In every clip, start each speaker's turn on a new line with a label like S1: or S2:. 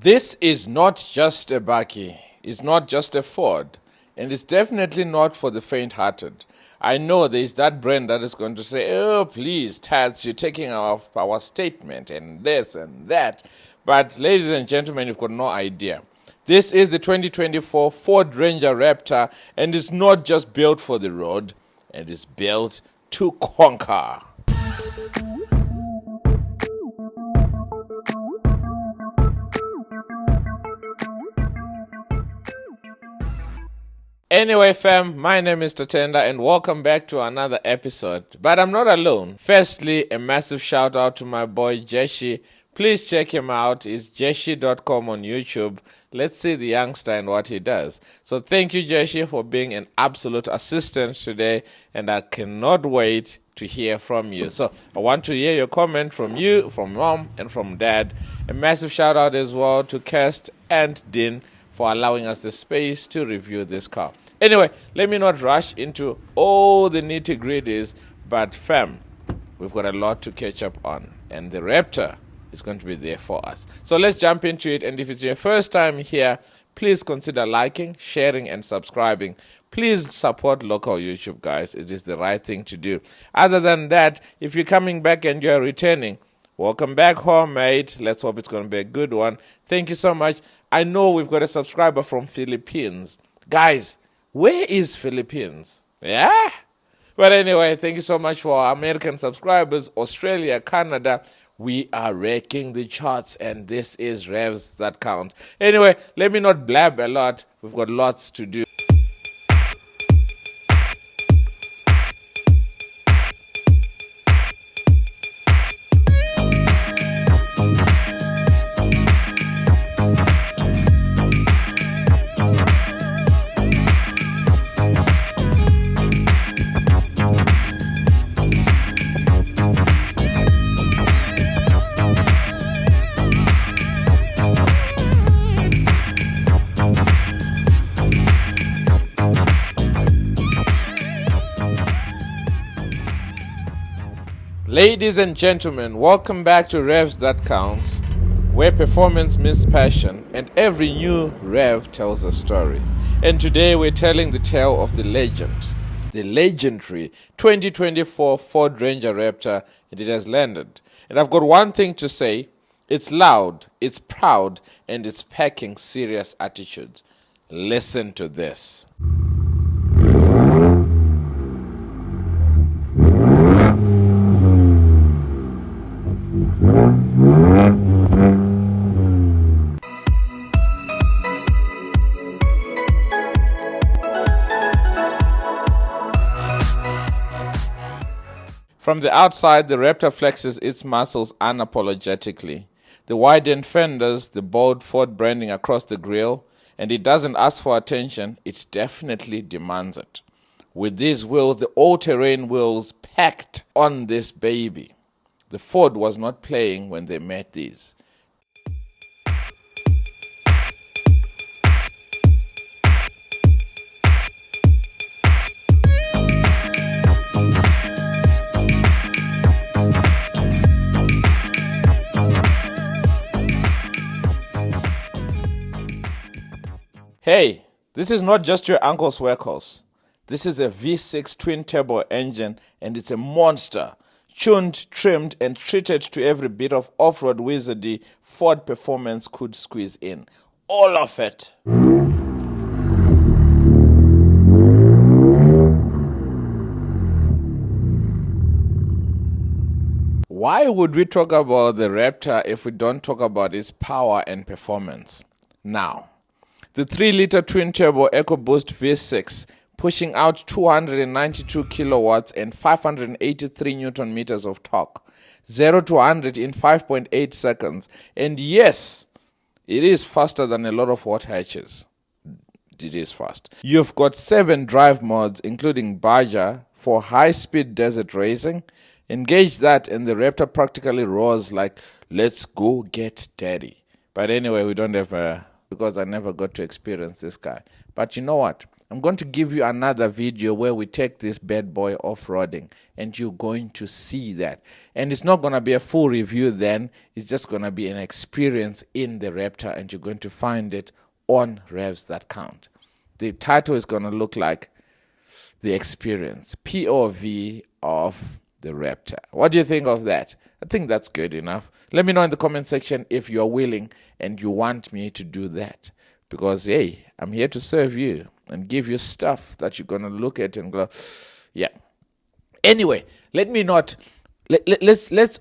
S1: This is not just a bakkie, it's not just a Ford, and it's definitely not for the faint-hearted. I know there's that brand that is going to say, oh, please, Tats, you're taking our statement and this and that. But ladies and gentlemen, you've got no idea. This is the 2024 Ford Ranger Raptor, and it's not just built for the road, and it's built to conquer. Anyway, fam, my name is Tatenda and welcome back to another episode. But I'm not alone. Firstly, a massive shout out to my boy Jeshi. Please check him out. It's jeshi.com on YouTube. Let's see the youngster and what he does. So thank you, Jeshi, for being an absolute assistant today, and I cannot wait to hear from you. So I want to hear your comment from you, from mom, and from dad. A massive shout out as well to Kirst and Din for allowing us the space to review this car. Anyway, let me not rush into all the nitty-gritties, but fam, we've got a lot to catch up on, and the Raptor is going to be there for us. So let's jump into it, and if it's your first time here, please consider liking, sharing, and subscribing. Please support local YouTube, guys. It is the right thing to do. Other than that, if you're coming back and you're returning, welcome back home, mate. Let's hope it's going to be a good one. Thank you so much. I know we've got a subscriber from Philippines. Guys, where is Philippines? Yeah? But anyway, thank you so much for our American subscribers, Australia, Canada. We are wrecking the charts, and this is Revs That Count. Anyway, let me not blab a lot. We've got lots to do. Ladies and gentlemen, welcome back to Revs That Count, where performance meets passion and every new rev tells a story. And today we're telling the tale of the legend, the legendary 2024 Ford Ranger Raptor, and it has landed. And I've got one thing to say: it's loud, it's proud, and it's packing serious attitude. Listen to this. From the outside, the Raptor flexes its muscles unapologetically. The widened fenders, the bold Ford branding across the grille, and it doesn't ask for attention, it definitely demands it. With these wheels, the all-terrain wheels packed on this baby, the Ford was not playing when they made these. Hey, this is not just your uncle's workhorse. This is a V6 twin-turbo engine, and it's a monster. Tuned, trimmed, and treated to every bit of off-road wizardry Ford performance could squeeze in. All of it. Why would we talk about the Raptor if we don't talk about its power and performance? Now, the 3-liter twin-turbo EcoBoost V6 pushing out 292 kilowatts and 583 newton meters of torque, 0 to 100 in 5.8 seconds. And yes, it is faster than a lot of hot hatches. It is fast. You've got 7 drive modes, including Baja, for high-speed desert racing. Engage that and the Raptor practically roars like, let's go get daddy. But anyway, we don't have because I never got to experience this guy. But you know what? I'm going to give you another video where we take this bad boy off-roading, and you're going to see that. And it's not going to be a full review then. It's just going to be an experience in the Raptor, and you're going to find it on Revs That Count. The title is going to look like The Experience, POV of the Raptor. What do you think of that? I think that's good enough. Let me know in the comment section if you're willing and you want me to do that. Because, hey, I'm here to serve you and give you stuff that you're going to look at and go, yeah. Anyway, let's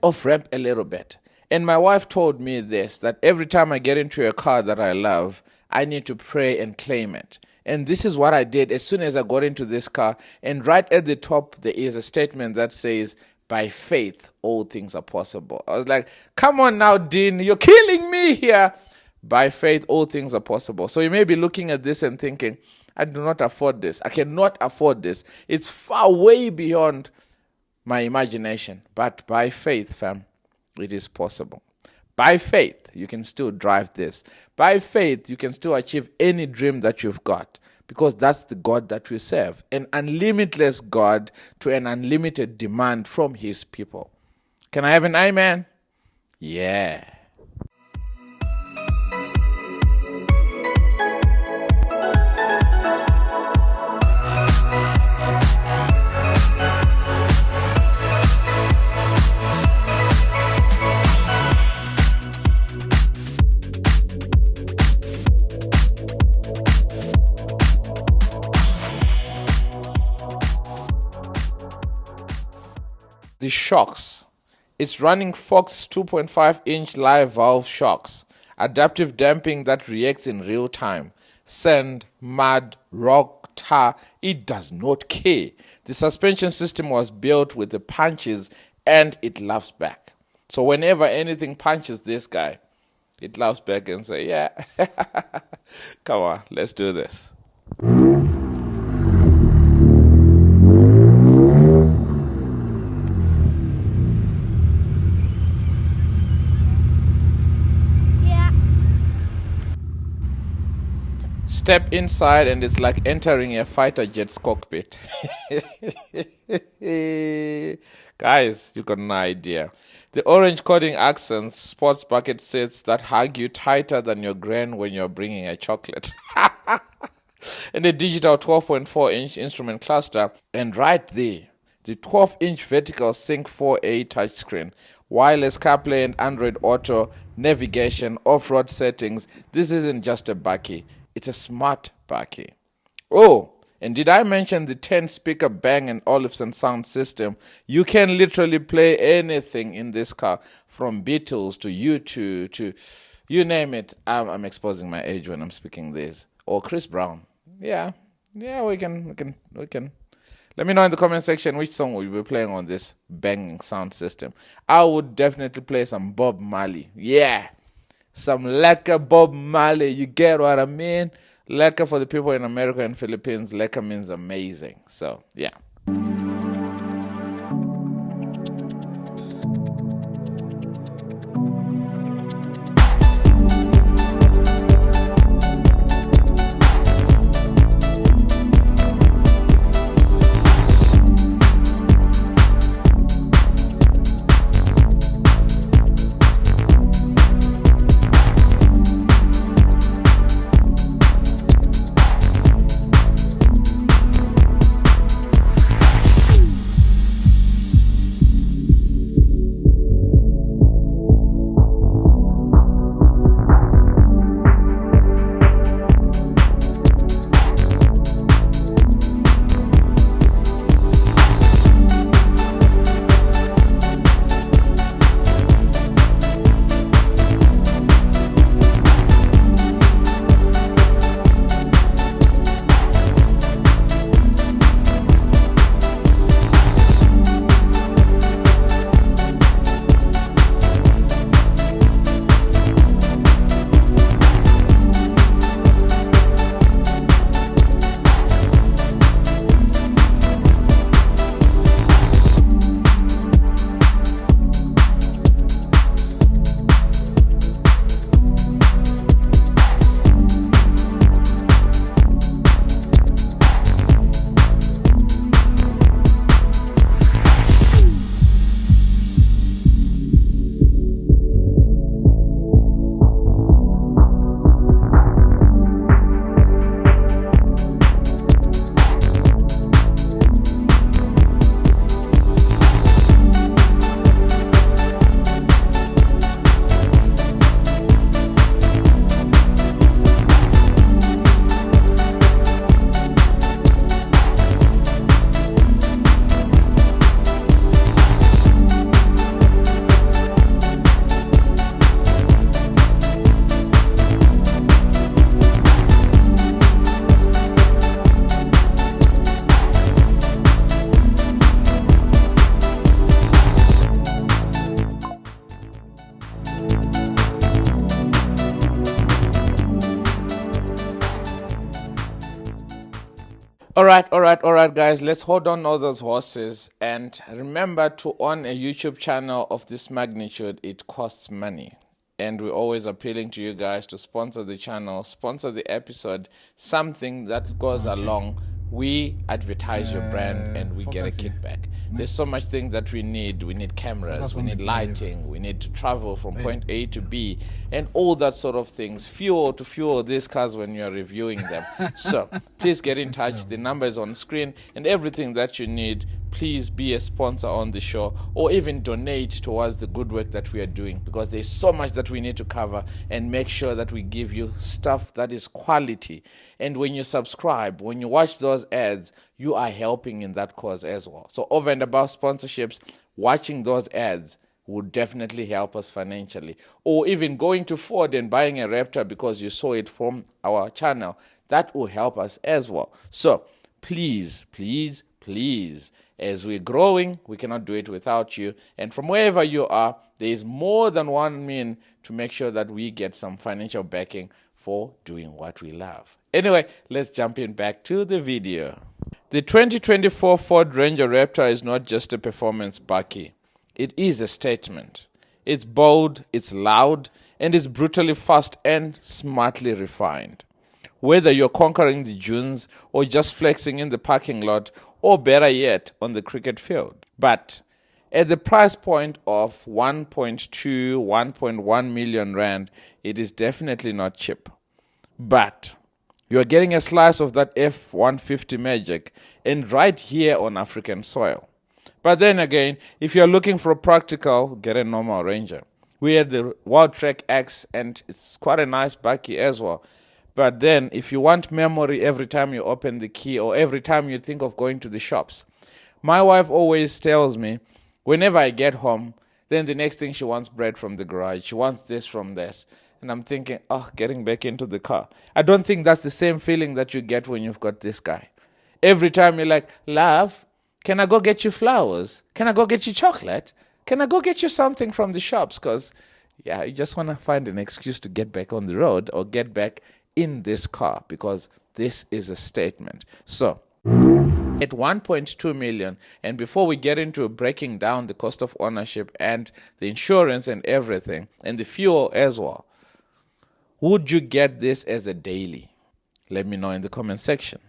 S1: off-ramp a little bit. And my wife told me this, that every time I get into a car that I love, I need to pray and claim it. And this is what I did as soon as I got into this car. And right at the top, there is a statement that says, by faith, all things are possible. I was like, come on now, Dean, you're killing me here. By faith, all things are possible. So you may be looking at this and thinking, I do not afford this. I cannot afford this. It's far way beyond my imagination. But by faith, fam, it is possible. By faith, you can still drive this. By faith, you can still achieve any dream that you've got. Because that's the God that we serve. An unlimitless God to an unlimited demand from his people. Can I have an amen? Yeah. The shocks. It's running Fox 2.5-inch live valve shocks. Adaptive damping that reacts in real time. Sand, mud, rock, tar. It does not care. The suspension system was built with the punches and it laughs back. So whenever anything punches this guy, it laughs back and say, yeah, come on, let's do this. Step inside and it's like entering a fighter jet's cockpit. Guys, you got no idea. The orange coding accents, sports bucket seats that hug you tighter than your gran when you're bringing a chocolate. And a digital 12.4-inch instrument cluster. And right there, the 12-inch vertical Sync 4A touchscreen. Wireless CarPlay and Android Auto, navigation, off-road settings. This isn't just a bakkie. It's a smart bakkie. Oh, and did I mention the 10-speaker Bang & Olufsen sound system? You can literally play anything in this car, from Beatles to U2 to you name it. I'm exposing my age when I'm speaking this. Or Chris Brown. Yeah, we can. Let me know in the comment section which song we'll be playing on this banging sound system. I would definitely play some Bob Marley. Yeah. Some lekker Bob Marley, you get what I mean? Lekker for the people in America and Philippines, lekker means amazing. So, yeah. All right, guys. Let's hold on all those horses. And remember, to own a YouTube channel of this magnitude, it costs money. And we're always appealing to you guys to sponsor the channel, sponsor the episode, something that goes along. We advertise your brand and we get a kickback. There's so much things that we need. We need cameras, we need lighting, we need to travel from point A to B, and all that sort of things. Fuel to fuel these cars when you're reviewing them. So please get in touch. The number is on screen, and everything that you need, please be a sponsor on the show, or even donate towards the good work that we are doing, because there's so much that we need to cover and make sure that we give you stuff that is quality. And when you subscribe, when you watch those ads, you are helping in that cause as well. So over and above sponsorships, watching those ads would definitely help us financially. Or even going to Ford and buying a Raptor because you saw it from our channel, that will help us as well. So please, please, please, as we're growing, we cannot do it without you. And from wherever you are, there is more than one mean to make sure that we get some financial backing for doing what we love. Anyway, let's jump in back to the video. The 2024 Ford Ranger Raptor is not just a performance bakkie. It is a statement. It's bold, it's loud, and it's brutally fast and smartly refined. Whether you're conquering the dunes or just flexing in the parking lot, or better yet, on the cricket field. But at the price point of 1.2, 1.1 million rand, it is definitely not cheap. But you are getting a slice of that F-150 magic, and right here on African soil. But then again, if you're looking for a practical, get a normal Ranger. We had the World Trek X, and it's quite a nice bakkie as well. But then, if you want memory every time you open the key or every time you think of going to the shops, my wife always tells me, whenever I get home, then the next thing she wants bread from the garage. She wants this from this. And I'm thinking, getting back into the car. I don't think that's the same feeling that you get when you've got this guy. Every time you're like, love, can I go get you flowers? Can I go get you chocolate? Can I go get you something from the shops? Because, you just want to find an excuse to get back on the road or get back in this car, because this is a statement. So at 1.2 million, and before we get into breaking down the cost of ownership and the insurance and everything and the fuel as well, would you get this as a daily? Let me know in the comment section.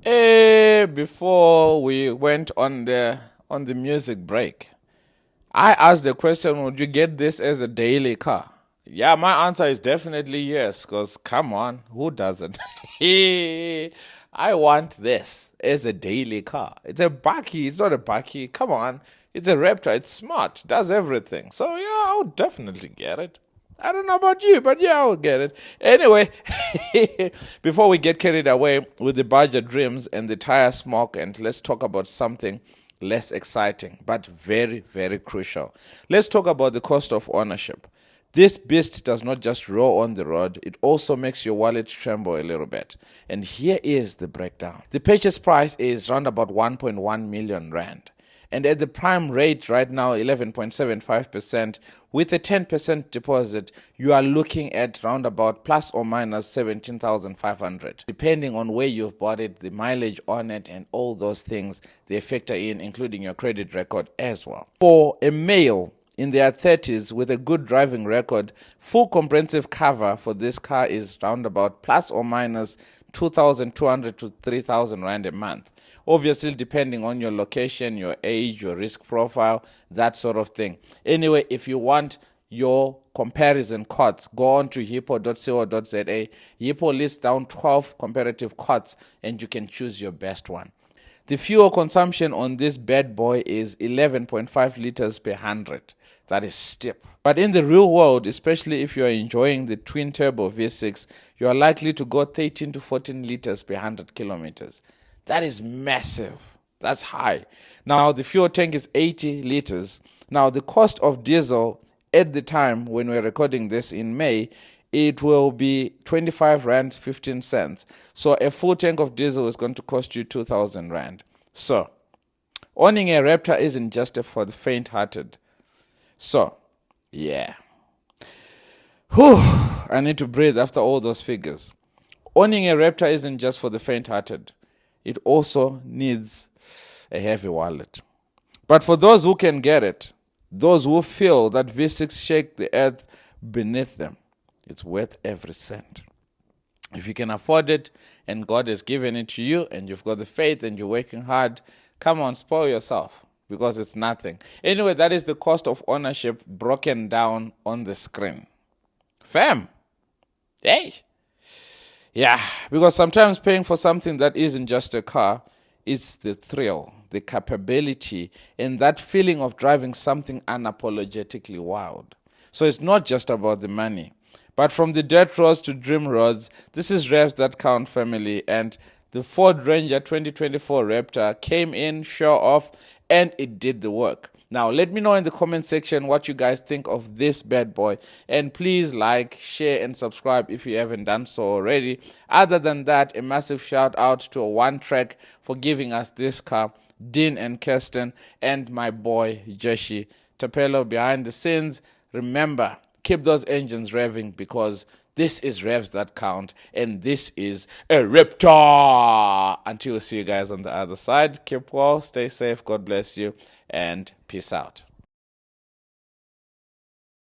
S1: Before we went on the music break, I asked the question, would you get this as a daily car? Yeah, my answer is definitely yes, because come on, who doesn't? I want this as a daily car. It's a bakkie, it's not a bakkie. Come on, it's a Raptor, it's smart, does everything. So yeah, I would definitely get it. I don't know about you, but yeah, I would get it. Anyway, before we get carried away with the budget dreams and the tire smoke, and let's talk about something less exciting, but very, very crucial. Let's talk about the cost of ownership. This beast does not just roll on the road, it also makes your wallet tremble a little bit. And here is the breakdown. The purchase price is around about 1.1 million rand. And at the prime rate right now, 11.75%, with a 10% deposit, you are looking at round about plus or minus 17,500. Depending on where you've bought it, the mileage on it, and all those things, they factor in, including your credit record as well. For a male in their 30s with a good driving record, full comprehensive cover for this car is round about plus or minus 2,200 to 3,000 rand a month. Obviously, depending on your location, your age, your risk profile, that sort of thing. Anyway, if you want your comparison quotes, go on to hippo.co.za. Hippo lists down 12 comparative quotes, and you can choose your best one. The fuel consumption on this bad boy is 11.5 liters per 100. That is steep. But in the real world, especially if you are enjoying the twin turbo V6, you are likely to go 13 to 14 liters per 100 kilometers. That is massive. That's high. Now, the fuel tank is 80 liters. Now, the cost of diesel at the time when we're recording this in May, it will be 25 rand 15 cents. So a full tank of diesel is going to cost you 2,000 rand. So owning a Raptor isn't just for the faint-hearted. So, yeah. Whew, I need to breathe after all those figures. Owning a Raptor isn't just for the faint-hearted. It also needs a heavy wallet. But for those who can get it, those who feel that V6 shake the earth beneath them, it's worth every cent. If you can afford it and God has given it to you and you've got the faith and you're working hard, come on, spoil yourself because it's nothing. Anyway, that is the cost of ownership broken down on the screen. Fam, hey. Yeah, because sometimes paying for something that isn't just a car, it's the thrill, the capability, and that feeling of driving something unapologetically wild. So it's not just about the money. But from the dirt roads to dream roads, this is Revs That Count, family. And the Ford Ranger 2024 Raptor came in, show off, and it did the work. Now, let me know in the comment section what you guys think of this bad boy. And please like, share, and subscribe if you haven't done so already. Other than that, a massive shout out to One Track for giving us this car, Dean and Kirsten, and my boy, Jeshi Tapelo behind the scenes. Remember, keep those engines revving because this is Revs That Count, and this is a Raptor. Until we see you guys on the other side, keep well, stay safe, God bless you, and peace out.